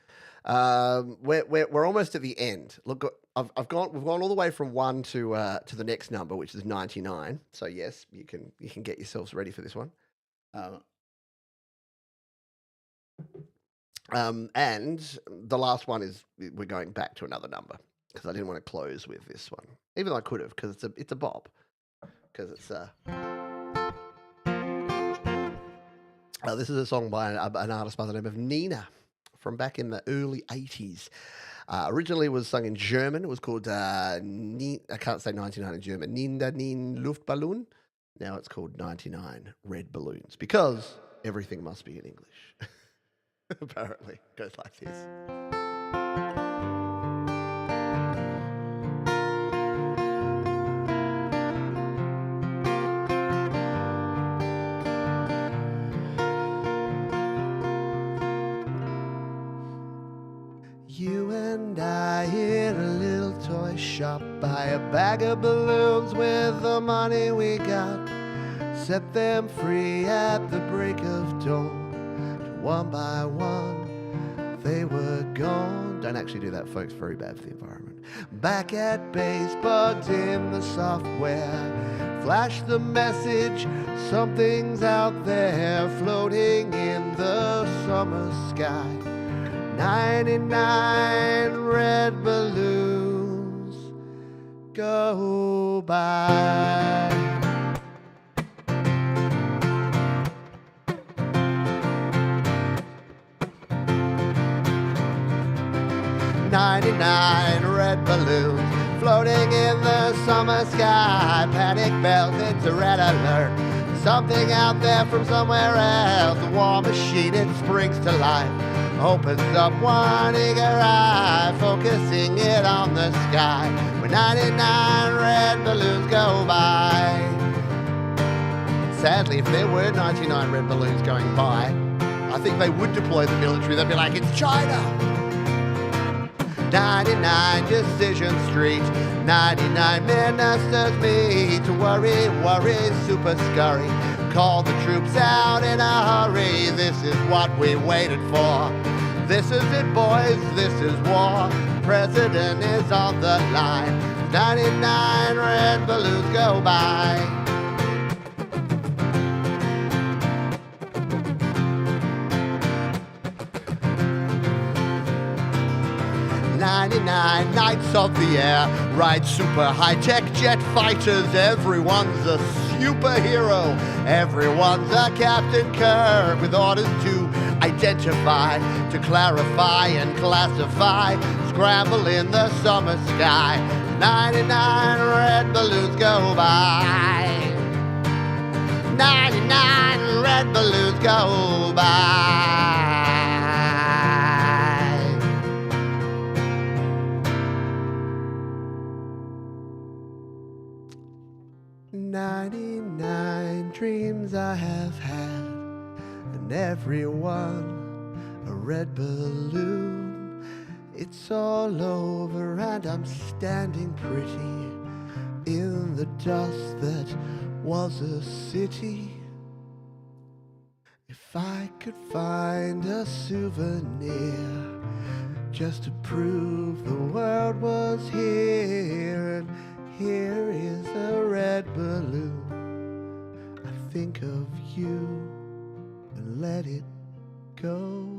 We're almost at the end. Look, we've gone all the way from 1 to the next number, which is 99. So yes, you can get yourselves ready for this one. And the last one is we're going back to another number because I didn't want to close with this one, even though I could have, because it's a bop, because it's this is a song by an artist by the name of Nina from back in the early 80s. Originally was sung in German. It was called, I can't say 99 in German, 99 Luftballon. Now it's called 99 Red Balloons, because everything must be in English. Apparently. It goes like this. You and I in a little toy shop, buy a bag of balloons with the money we got, set them free at the break of dawn. One by one, they were gone. Don't actually do that, folks. Very bad for the environment. Back at base, bugged in the software. Flash the message, something's out there, floating in the summer sky. 99 red balloons go by. 99 red balloons floating in the summer sky. Panic bells, it's a red alert. Something out there from somewhere else. The war machine, it springs to life. Opens up one eager eye, focusing it on the sky. When 99 red balloons go by. Sadly, if there were 99 red balloons going by, I think they would deploy the military. They'd be like, "It's China." 99 Decision Street, 99 ministers meet to worry, super scurry. Call the troops out in a hurry. This is what we waited for. This is it, boys, this is war. President is on the line. 99 red balloons go by. 99 99 Knights of the Air ride super high-tech jet fighters. Everyone's a superhero. Everyone's a Captain Kirk with orders to identify, to clarify and classify. Scramble in the summer sky. 99 red balloons go by. 99 red balloons go by. 99 dreams I have had, and every one a red balloon. It's all over and I'm standing pretty in the dust that was a city. If I could find a souvenir just to prove the world was here, and here is a red balloon. I think of you and let it go.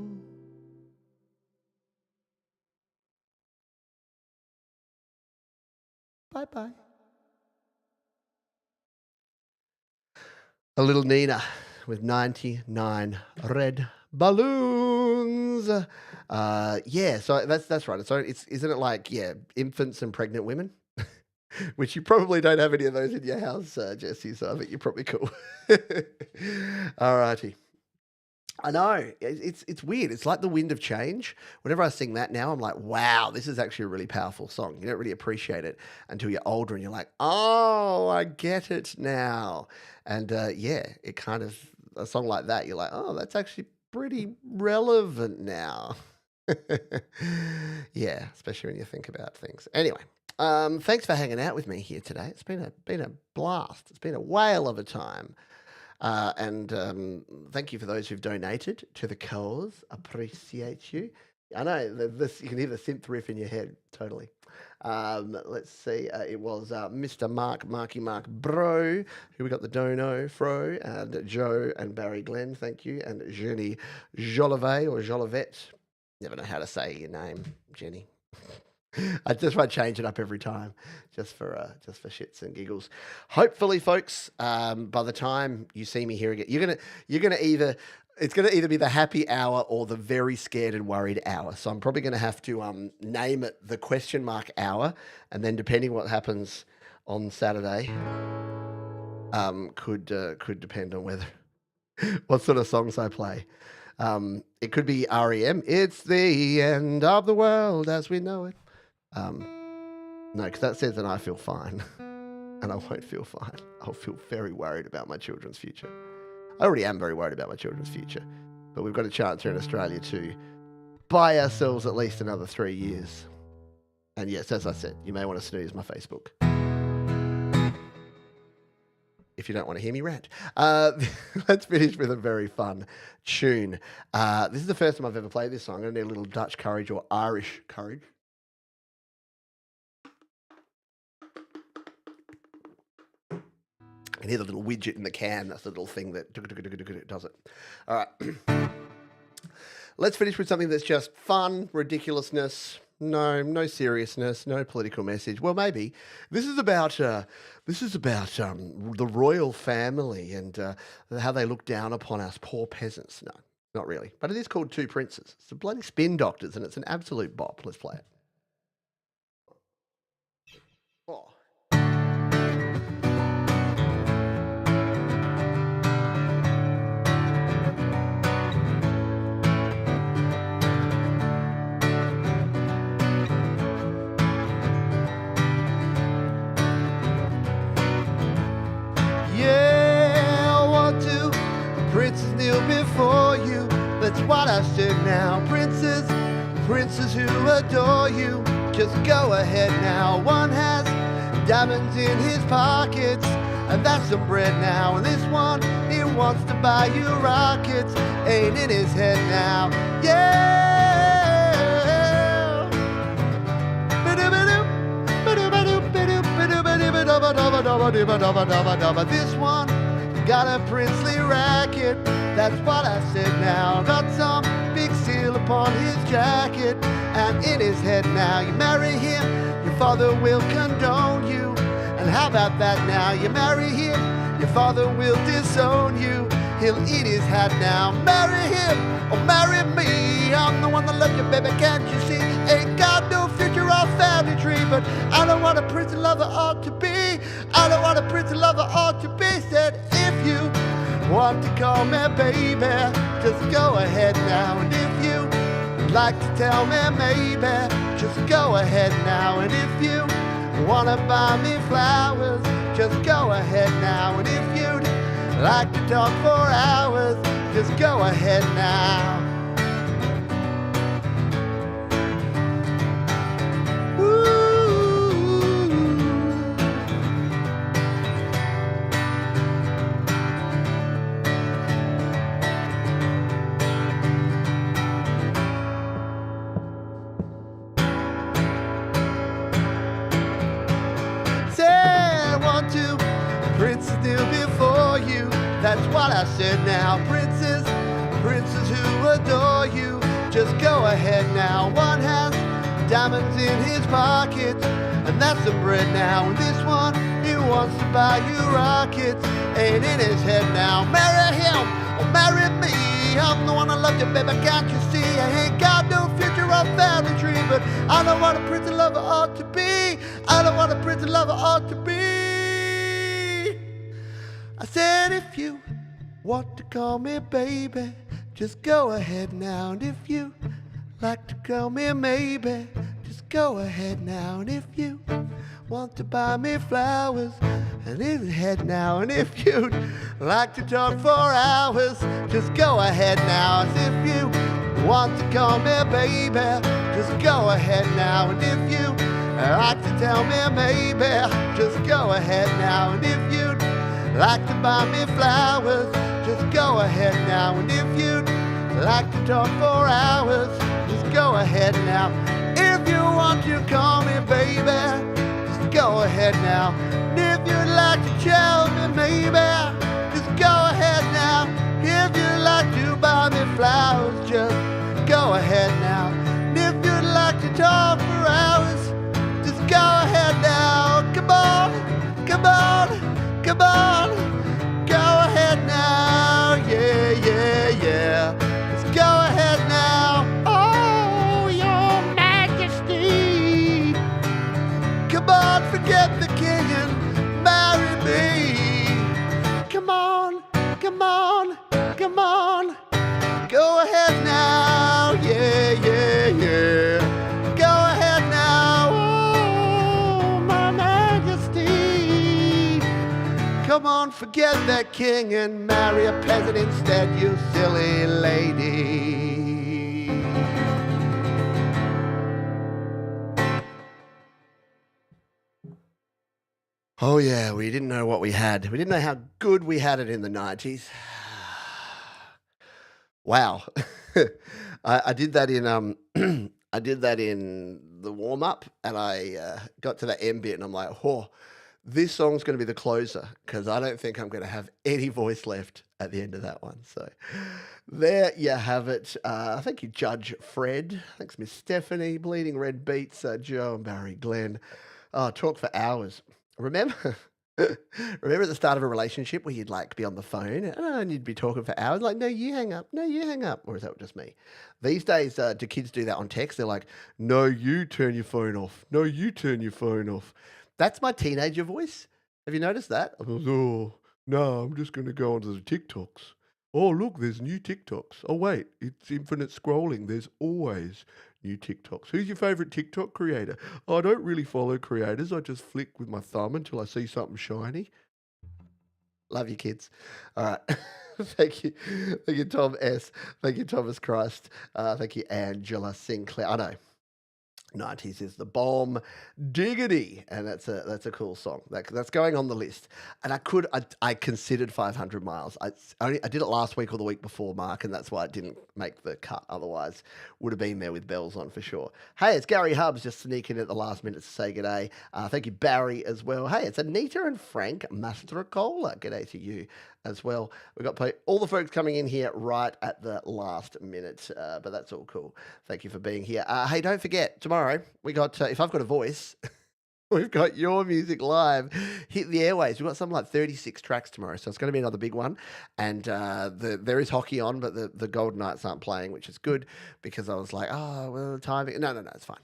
Bye-bye. A little Nina with 99 red balloons. Yeah, so that's right. So isn't it like, yeah, infants and pregnant women? Which you probably don't have any of those in your house, Jesse, so I think you're probably cool. All righty. I know. It's weird. It's like the wind of change. Whenever I sing that now, I'm like, wow, this is actually a really powerful song. You don't really appreciate it until you're older and you're like, oh, I get it now. And yeah, it kind of, a song like that, you're like, oh, that's actually pretty relevant now. Yeah, especially when you think about things. Anyway, thanks for hanging out with me here today. It's been a blast. It's been a whale of a time. And thank you for those who've donated to the cause. Appreciate you. I know this. You can hear the synth riff in your head. Totally. Let's see. It was Mr. Marky Mark Bro, who we got the dono fro, and Joe and Barry Glenn. Thank you, and Jenny Jolivet or Jolivet. Never know how to say your name, Jenny. I just want to change it up every time, just for shits and giggles. Hopefully, folks, by the time you see me here again, you're gonna either be the happy hour or the very scared and worried hour. So I'm probably gonna have to name it the question mark hour, and then depending what happens on Saturday, could depend on whether what sort of songs I play. It could be REM. It's the end of the world as we know it. No, because that says that I feel fine, and I won't feel fine. I'll feel very worried about my children's future. I already am very worried about my children's future, but we've got a chance here in Australia to buy ourselves at least another 3 years. And yes, as I said, you may want to snooze my Facebook if you don't want to hear me rant. Let's finish with a very fun tune. This is the first time I've ever played this song. I'm going to need a little Dutch courage or Irish courage. You can hear the little widget in the can. That's the little thing that does it. All right. Let's finish with something that's just fun, ridiculousness. No seriousness, no political message. Well, maybe this is about the royal family and how they look down upon us poor peasants. No, not really. But it is called Two Princes. It's the bloody Spin Doctors, and it's an absolute bop. Let's play it. Oh. Princes kneel before you, that's what I said now. Princes who adore you, just go ahead now. One has diamonds in his pockets, and that's some bread now. And this one, he wants to buy you rockets, ain't in his head now. Yeah! This one got a princely racket, that's what I said now. Got some big seal upon his jacket, and in his head now. You marry him, your father will condone you. And how about that now? You marry him, your father will disown you. He'll eat his hat now. Marry him or marry me. I'm the one that loves you, baby, can't you see? Ain't got no future or family tree, but I don't want a prison lover ought to be. I don't want a prison lover ought to be. Said if you want to call me baby, just go ahead now. And if you like to tell me maybe, just go ahead now. And if you wanna buy me flowers, just go ahead now. And if you'd like to talk for hours, just go ahead now. Princes kneel before you, that's what I said now. Princes who adore you, just go ahead now. One has diamonds in his pockets, and that's some bread now. And this one, he wants to buy you rockets, ain't in his head now. Marry him or marry me, I'm the one that loves you, baby, can't you see? I ain't got no future or family tree, but I don't want a prison lover ought to be. I don't want a prison lover ought to be. I said if you want to call me baby, just go ahead now. And if you like to call me maybe, just go ahead now. And if you want to buy me flowers, and in head now. And if you'd like to talk for hours, just go ahead now. As if you want to call me baby, just go ahead now. And if you like to tell me maybe, just go ahead now. And if you'd like to buy me flowers, just go ahead now. And if you'd like to talk for hours, just go ahead now. If you want to call me baby, just go ahead now. And if you'd like to tell me maybe, just go ahead now. If you'd like to buy me flowers, just go ahead now. And if you'd like to talk for hours, just go ahead now. Come on, come on. Come on, go ahead now, yeah, yeah, yeah. Just go ahead now, oh, your majesty. Come on, forget the king and marry me. Come on, come on, come on. Go ahead now, yeah, yeah, yeah. Go ahead now, oh, my majesty. Come on, forget that king and marry a peasant instead, you silly lady. Oh yeah, we didn't know what we had. We didn't know how good we had it in the 90s. Wow. I did that in I did that in the warm up, and I got to that end bit, and I'm like, oh, this song's going to be the closer because I don't think I'm going to have any voice left at the end of that one. So there you have it. Thank you, Judge Fred. Thanks, Miss Stephanie. Bleeding Red Beats, Joe and Barry Glenn. Oh, talk for hours. Remember? Remember at the start of a relationship where you'd like be on the phone and you'd be talking for hours, like, no, you hang up, no, you hang up, or is that just me? These days, do kids do that on text? They're like, no, you turn your phone off. No, you turn your phone off. That's my teenager voice. Have you noticed that? Oh, no, I'm just going to go onto the TikToks. Oh, look, there's new TikToks. Oh, wait, it's infinite scrolling. There's always new TikToks. Who's your favorite TikTok creator? Oh, I don't really follow creators. I just flick with my thumb until I see something shiny. Love you, kids. All right. Thank you. Thank you, Tom S. Thank you, Thomas Christ. Thank you, Angela Sinclair. I know. 90s is the bomb diggity, and that's a cool song that's going on the list. And I considered 500 miles. I did it last week or the week before, Mark, and that's why it didn't make the cut. Otherwise would have been there with bells on for sure. Hey, it's Gary Hubbs just sneaking in at the last minute to say g'day. Thank you, Barry, as well. Hey, it's Anita and Frank Mastrocola. G'day to you as well. We've got all the folks coming in here right at the last minute, but that's all cool. Thank you for being here. Hey, don't forget, tomorrow we got, if I've got a voice, we've got Your Music Live hit the airways. We've got something like 36 tracks tomorrow, so it's going to be another big one. And there is hockey on, but the Golden Knights aren't playing, which is good because I was like, oh, well, the timing. No, it's fine.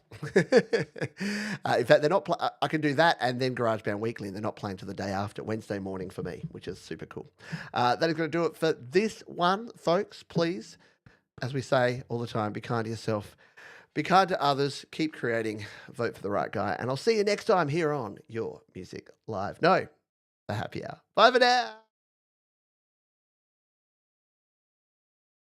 In fact, they're not. I can do that and then GarageBand Weekly, and they're not playing till the day after, Wednesday morning for me, which is super cool. That is going to do it for this one, folks. Please, as we say all the time, be kind to yourself. Be kind to others, keep creating, vote for the right guy, and I'll see you next time here on Your Music Live. No, the happy hour. Bye for now.